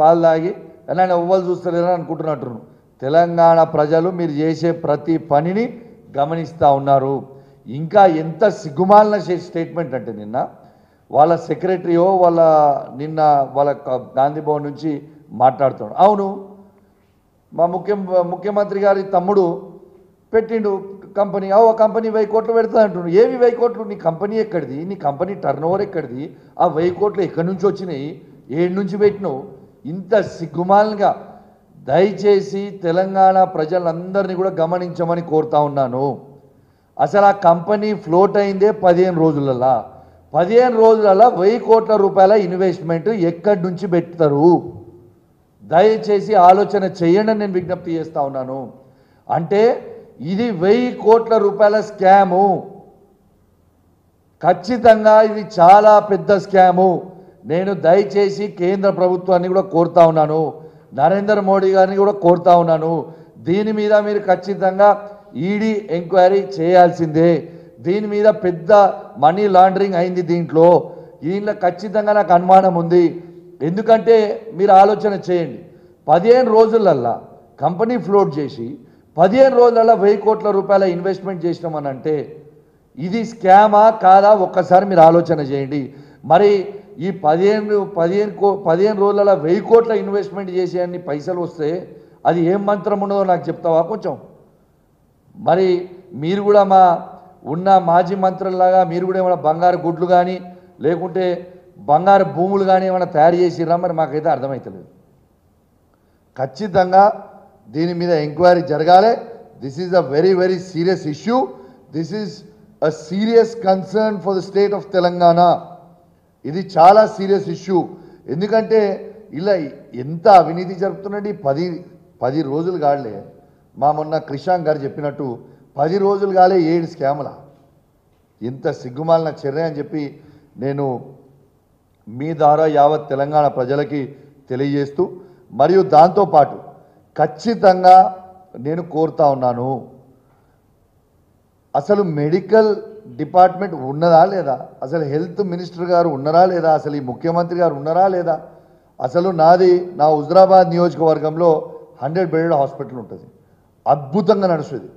పాలు తాగి ఎలాంటి ఎవ్వరు చూస్తలేరని అనుకుంటున్నట్టు తెలంగాణ ప్రజలు మీరు చేసే ప్రతి పనిని గమనిస్తూ ఉన్నారు. ఇంకా ఎంత సిగ్గుమాలిన స్టేట్మెంట్ అంటే నిన్న వాళ్ళ సెక్రటరీయో నిన్న వాళ్ళ గాంధీ భవన్ నుంచి మాట్లాడుతున్నాడు. అవును, మా ముఖ్యమంత్రి గారి తమ్ముడు పెట్టిండు కంపెనీ. ఆ కంపెనీ 1000 కోట్లు పెడుతుంది అంటున్నాడు. ఏవి 1000 కోట్లు? నీ కంపెనీ ఎక్కడిది? నీ కంపెనీ టర్న్ ఓవర్ ఎక్కడిది? ఆ 1000 కోట్లు ఎక్కడి నుంచి వచ్చినాయి? ఏడు నుంచి పెట్టినావు? ఇంత సిగ్గుమాలిగా దయచేసి తెలంగాణ ప్రజలందరినీ కూడా గమనించమని కోరుతా ఉన్నాను. అసలు ఆ కంపెనీ ఫ్లోట్ అయిందే 15 రోజులలో. 15 రోజులలో 1000 కోట్ల రూపాయల ఇన్వెస్ట్మెంట్ ఎక్కడి నుంచి పెడతారు? దయచేసి ఆలోచన చేయండి అని నేను విజ్ఞప్తి చేస్తూ ఉన్నాను. అంటే ఇది 1000 కోట్ల రూపాయల స్కాము. ఖచ్చితంగా ఇది చాలా పెద్ద స్కాము. నేను దయచేసి కేంద్ర ప్రభుత్వాన్ని కూడా కోరుతా ఉన్నాను, నరేంద్ర మోడీ గారిని కూడా కోరుతా ఉన్నాను, దీని మీద మీరు ఖచ్చితంగా ఈడీ ఎంక్వైరీ చేయాల్సిందే. దీని మీద పెద్ద మనీ లాండరింగ్ అయింది. దీంట్లో ఖచ్చితంగా నాకు అనుమానం ఉంది. ఎందుకంటే మీరు ఆలోచన చేయండి, 15 రోజులల్లా కంపెనీ ఫ్లోట్ చేసి 15 రోజులలో 1000 కోట్ల రూపాయల ఇన్వెస్ట్మెంట్ చేసినామని అంటే ఇది స్కామా కాదా? ఒక్కసారి మీరు ఆలోచన చేయండి. మరి ఈ 15 రోజులలో 1000 కోట్ల ఇన్వెస్ట్మెంట్ చేసే అన్ని పైసలు వస్తే అది ఏం మంత్రం ఉన్నదో నాకు చెప్తావా కొంచెం? మరి మీరు కూడా ఉన్న మాజీ మంత్రుల్లాగా మీరు కూడా ఏమైనా బంగారు గుడ్లు కానీ లేకుంటే బంగారు భూములు కానీ ఏమైనా తయారు చేసిర్రా? మరి మాకైతే అర్థమవుతలేదు. ఖచ్చితంగా దీని మీద ఎంక్వైరీ జరగాలి. This is a very very serious issue. This is a serious concern for the state of Telangana. ఇది చాలా సీరియస్ ఇష్యూ. ఎందుకంటే ఇలా ఎంత అవినీతి జరుపుతుందండి. 10 రోజులు కాలే. మొన్న క్రిషాంక్ గారు చెప్పినట్టు 10 రోజులు కాలే 7 స్కాముల. ఎంత సిగ్గుమాలిన చర్య అని చెప్పి నేను మీ ద్వారా యావత్ తెలంగాణ ప్రజలకి తెలియజేస్తూ, మరియు దాంతోపాటు ఖచ్చితంగా నేను కోరుతా ఉన్నాను, అసలు మెడికల్ డిపార్ట్మెంట్ ఉన్నదా లేదా? అసలు హెల్త్ మినిస్టర్ గారు ఉన్నారా లేదా? అసలు ఈ ముఖ్యమంత్రి గారు ఉన్నారా లేదా? అసలు నా హుజరాబాద్ నియోజకవర్గంలో 100 బెడెడ్ హాస్పిటల్ ఉంటుంది, అద్భుతంగా నడుస్తుంది.